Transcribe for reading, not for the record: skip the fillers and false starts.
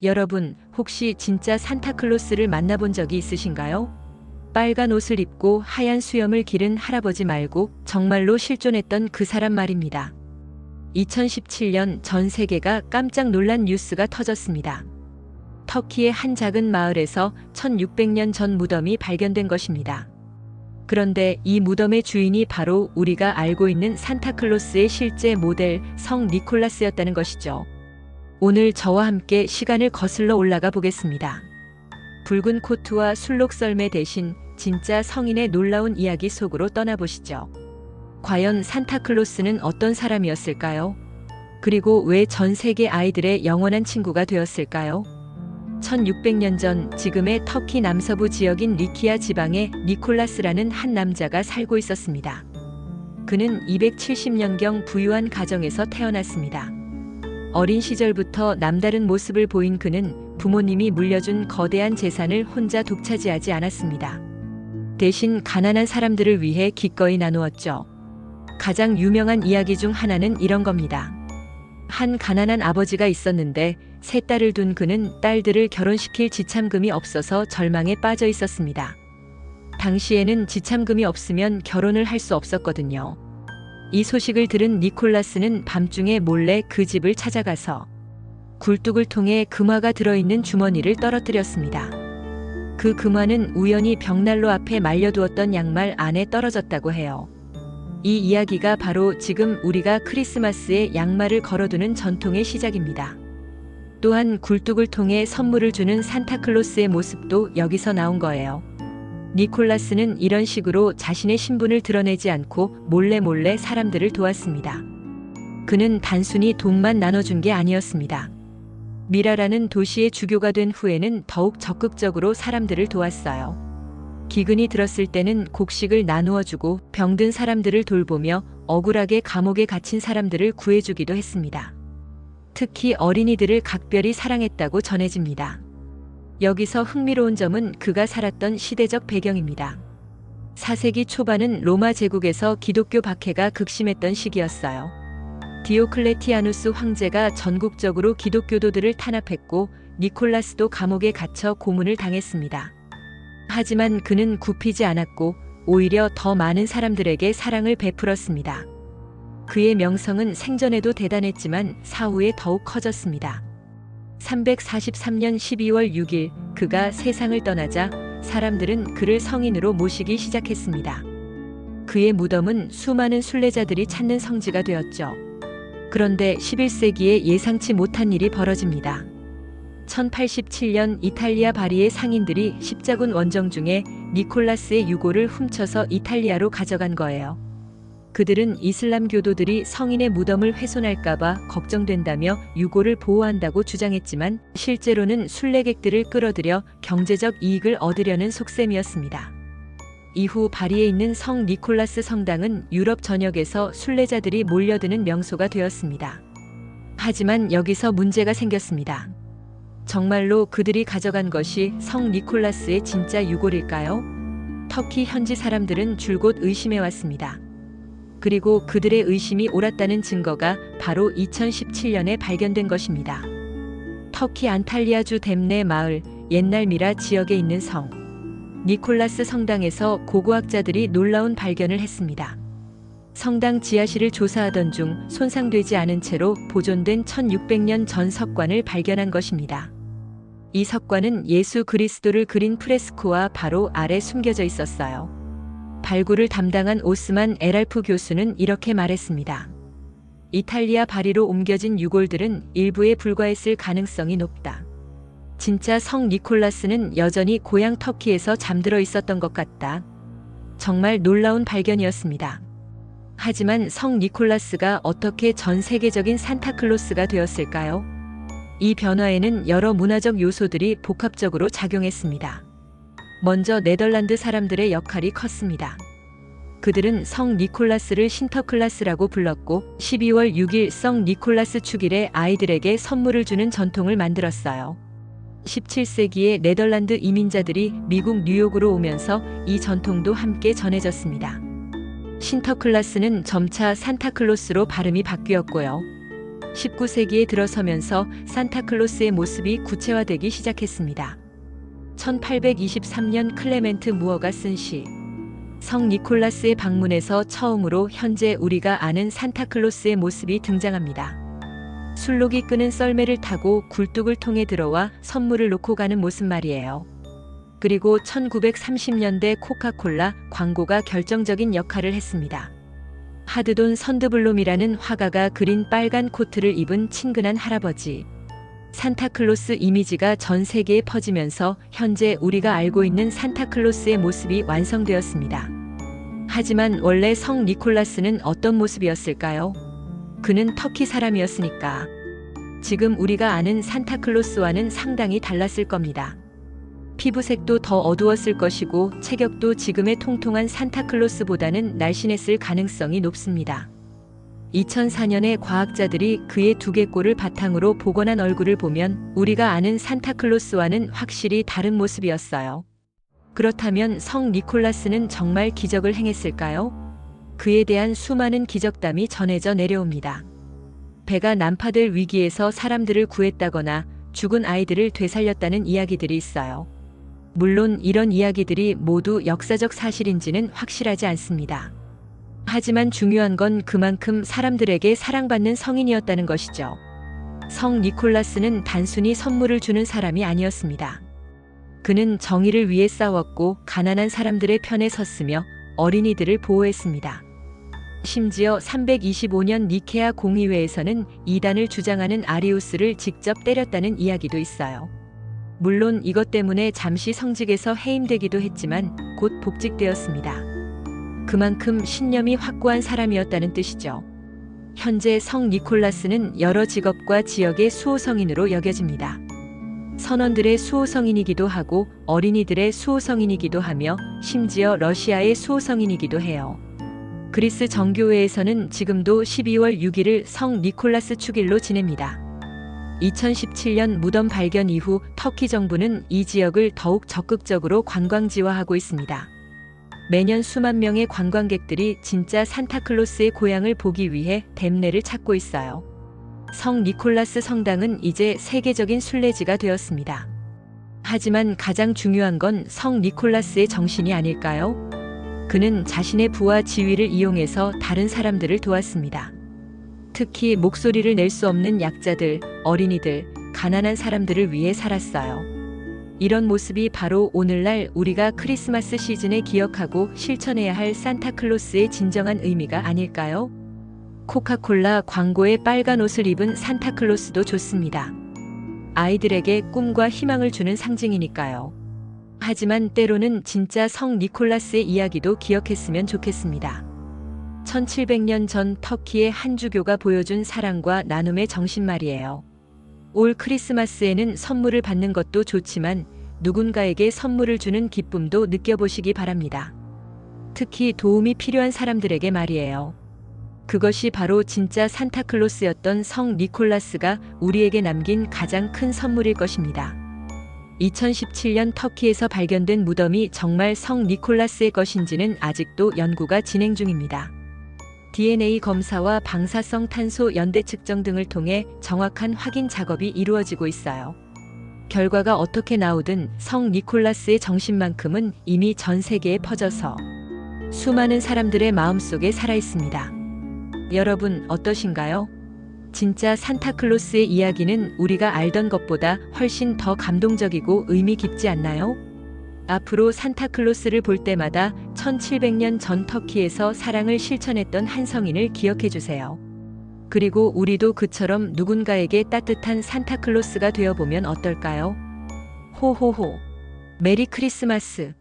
여러분, 혹시 진짜 산타클로스를 만나본 적이 있으신가요? 빨간 옷을 입고 하얀 수염을 기른 할아버지 말고 정말로 실존했던 그 사람 말입니다. 2017년 전 세계가 깜짝 놀란 뉴스가 터졌습니다. 터키의 한 작은 마을에서 1600년 전 무덤이 발견된 것입니다. 그런데 이 무덤의 주인이 바로 우리가 알고 있는 산타클로스의 실제 모델 성 니콜라스였다는 것이죠. 오늘 저와 함께 시간을 거슬러 올라가 보겠습니다. 붉은 코트와 술록썰매 대신 진짜 성인의 놀라운 이야기 속으로 떠나보시죠. 과연 산타클로스는 어떤 사람이었을까요? 그리고 왜 전 세계 아이들의 영원한 친구가 되었을까요? 1600년 전 지금의 터키 남서부 지역인 리키아 지방에 니콜라스라는 한 남자가 살고 있었습니다. 그는 270년경 부유한 가정에서 태어났습니다. 어린 시절부터 남다른 모습을 보인 그는 부모님이 물려준 거대한 재산을 혼자 독차지하지 않았습니다. 대신 가난한 사람들을 위해 기꺼이 나누었죠. 가장 유명한 이야기 중 하나는 이런 겁니다. 한 가난한 아버지가 있었는데 세 딸을 둔 그는 딸들을 결혼시킬 지참금이 없어서 절망에 빠져 있었습니다. 당시에는 지참금이 없으면 결혼을 할 수 없었거든요. 이 소식을 들은 니콜라스는 밤중에 몰래 그 집을 찾아가서 굴뚝을 통해 금화가 들어있는 주머니를 떨어뜨렸습니다. 그 금화는 우연히 벽난로 앞에 말려두었던 양말 안에 떨어졌다고 해요. 이 이야기가 바로 지금 우리가 크리스마스에 양말을 걸어두는 전통의 시작입니다. 또한 굴뚝을 통해 선물을 주는 산타클로스의 모습도 여기서 나온 거예요. 니콜라스는 이런 식으로 자신의 신분을 드러내지 않고 몰래 사람들을 도왔습니다. 그는 단순히 돈만 나눠준 게 아니었습니다. 미라라는 도시의 주교가 된 후에는 더욱 적극적으로 사람들을 도왔어요. 기근이 들었을 때는 곡식을 나누어주고 병든 사람들을 돌보며 억울하게 감옥에 갇힌 사람들을 구해주기도 했습니다. 특히 어린이들을 각별히 사랑했다고 전해집니다. 여기서 흥미로운 점은 그가 살았던 시대적 배경입니다. 4세기 초반은 로마 제국에서 기독교 박해가 극심했던 시기였어요. 디오클레티아누스 황제가 전국적으로 기독교도들을 탄압했고 니콜라스도 감옥에 갇혀 고문을 당했습니다. 하지만 그는 굽히지 않았고 오히려 더 많은 사람들에게 사랑을 베풀었습니다. 그의 명성은 생전에도 대단했지만 사후에 더욱 커졌습니다. 343년 12월 6일 그가 세상을 떠나자 사람들은 그를 성인으로 모시기 시작했습니다. 그의 무덤은 수많은 순례자들이 찾는 성지가 되었죠. 그런데 11세기에 예상치 못한 일이 벌어집니다. 1087년 이탈리아 바리의 상인들이 십자군 원정 중에 니콜라스의 유골을 훔쳐서 이탈리아로 가져간 거예요. 그들은 이슬람 교도들이 성인의 무덤을 훼손할까봐 걱정된다며 유골을 보호한다고 주장했지만 실제로는 순례객들을 끌어들여 경제적 이익을 얻으려는 속셈이었습니다. 이후 바리에 있는 성 니콜라스 성당은 유럽 전역에서 순례자들이 몰려드는 명소가 되었습니다. 하지만 여기서 문제가 생겼습니다. 정말로 그들이 가져간 것이 성 니콜라스의 진짜 유골일까요? 터키 현지 사람들은 줄곧 의심해왔습니다. 그리고 그들의 의심이 옳았다는 증거가 바로 2017년에 발견된 것입니다. 터키 안탈리아주 뎀네 마을 옛날 미라 지역에 있는 성 니콜라스 성당에서 고고학자들이 놀라운 발견을 했습니다. 성당 지하실을 조사하던 중 손상되지 않은 채로 보존된 1600년 전 석관을 발견한 것입니다. 이 석관은 예수 그리스도를 그린 프레스코와 바로 아래 숨겨져 있었어요. 발굴을 담당한 오스만 에랄프 교수는 이렇게 말했습니다. 이탈리아 바리로 옮겨진 유골들은 일부에 불과했을 가능성이 높다. 진짜 성 니콜라스는 여전히 고향 터키에서 잠들어 있었던 것 같다. 정말 놀라운 발견이었습니다. 하지만 성 니콜라스가 어떻게 전 세계적인 산타클로스가 되었을까요? 이 변화에는 여러 문화적 요소들이 복합적으로 작용했습니다. 먼저 네덜란드 사람들의 역할이 컸습니다. 그들은 성 니콜라스를 신터클라스라고 불렀고 12월 6일 성 니콜라스 축일에 아이들에게 선물을 주는 전통을 만들었어요. 17세기에 네덜란드 이민자들이 미국 뉴욕으로 오면서 이 전통도 함께 전해졌습니다. 신터클라스는 점차 산타클로스로 발음이 바뀌었고요. 19세기에 들어서면서 산타클로스의 모습이 구체화되기 시작했습니다. 1823년 클레멘트 무어가 쓴 시, 성 니콜라스의 방문에서 처음으로 현재 우리가 아는 산타클로스의 모습이 등장합니다. 술록이 끄는 썰매를 타고 굴뚝을 통해 들어와 선물을 놓고 가는 모습 말이에요. 그리고 1930년대 코카콜라 광고가 결정적인 역할을 했습니다. 하드돈 선드블롬이라는 화가가 그린 빨간 코트를 입은 친근한 할아버지. 산타클로스 이미지가 전 세계에 퍼지면서 현재 우리가 알고 있는 산타클로스의 모습이 완성되었습니다. 하지만 원래 성 니콜라스는 어떤 모습이었을까요? 그는 터키 사람이었으니까. 지금 우리가 아는 산타클로스와는 상당히 달랐을 겁니다. 피부색도 더 어두웠을 것이고 체격도 지금의 통통한 산타클로스보다는 날씬했을 가능성이 높습니다. 2004년에 과학자들이 그의 두개골을 바탕으로 복원한 얼굴을 보면 우리가 아는 산타클로스와는 확실히 다른 모습이었어요. 그렇다면 성 니콜라스는 정말 기적을 행했을까요? 그에 대한 수많은 기적담이 전해져 내려옵니다. 배가 난파될 위기에서 사람들을 구했다거나 죽은 아이들을 되살렸다는 이야기들이 있어요. 물론 이런 이야기들이 모두 역사적 사실인지는 확실하지 않습니다. 하지만 중요한 건 그만큼 사람들에게 사랑받는 성인이었다는 것이죠. 성 니콜라스는 단순히 선물을 주는 사람이 아니었습니다. 그는 정의를 위해 싸웠고 가난한 사람들의 편에 섰으며 어린이들을 보호했습니다. 심지어 325년 니케아 공의회에서는 이단을 주장하는 아리우스를 직접 때렸다는 이야기도 있어요. 물론 이것 때문에 잠시 성직에서 해임되기도 했지만 곧 복직되었습니다. 그만큼 신념이 확고한 사람이었다는 뜻이죠. 현재 성 니콜라스는 여러 직업과 지역의 수호성인으로 여겨집니다. 선원들의 수호성인이기도 하고 어린이들의 수호성인이기도 하며 심지어 러시아의 수호성인이기도 해요. 그리스 정교회에서는 지금도 12월 6일을 성 니콜라스 축일로 지냅니다. 2017년 무덤 발견 이후 터키 정부는 이 지역을 더욱 적극적으로 관광지화하고 있습니다. 매년 수만 명의 관광객들이 진짜 산타클로스의 고향을 보기 위해 댐내를 찾고 있어요. 성 니콜라스 성당은 이제 세계적인 순례지가 되었습니다. 하지만 가장 중요한 건 성 니콜라스의 정신이 아닐까요? 그는 자신의 부와 지위를 이용해서 다른 사람들을 도왔습니다. 특히 목소리를 낼 수 없는 약자들, 어린이들, 가난한 사람들을 위해 살았어요. 이런 모습이 바로 오늘날 우리가 크리스마스 시즌에 기억하고 실천해야 할 산타클로스의 진정한 의미가 아닐까요? 코카콜라 광고에 빨간 옷을 입은 산타클로스도 좋습니다. 아이들에게 꿈과 희망을 주는 상징이니까요. 하지만 때로는 진짜 성 니콜라스의 이야기도 기억했으면 좋겠습니다. 1700년 전 터키의 한 주교가 보여준 사랑과 나눔의 정신 말이에요. 올 크리스마스에는 선물을 받는 것도 좋지만 누군가에게 선물을 주는 기쁨도 느껴보시기 바랍니다. 특히 도움이 필요한 사람들에게 말이에요. 그것이 바로 진짜 산타클로스였던 성 니콜라스가 우리에게 남긴 가장 큰 선물일 것입니다. 2017년 터키에서 발견된 무덤이 정말 성 니콜라스의 것인지는 아직도 연구가 진행 중입니다. DNA 검사와 방사성 탄소 연대 측정 등을 통해 정확한 확인 작업이 이루어지고 있어요. 결과가 어떻게 나오든 성 니콜라스의 정신만큼은 이미 전 세계에 퍼져서 수많은 사람들의 마음속에 살아 있습니다. 여러분 어떠신가요? 진짜 산타클로스의 이야기는 우리가 알던 것보다 훨씬 더 감동적이고 의미 깊지 않나요? 앞으로 산타클로스를 볼 때마다 1700년 전 터키에서 사랑을 실천했던 한 성인을 기억해 주세요. 그리고 우리도 그처럼 누군가에게 따뜻한 산타클로스가 되어보면 어떨까요? 호호호. 메리 크리스마스.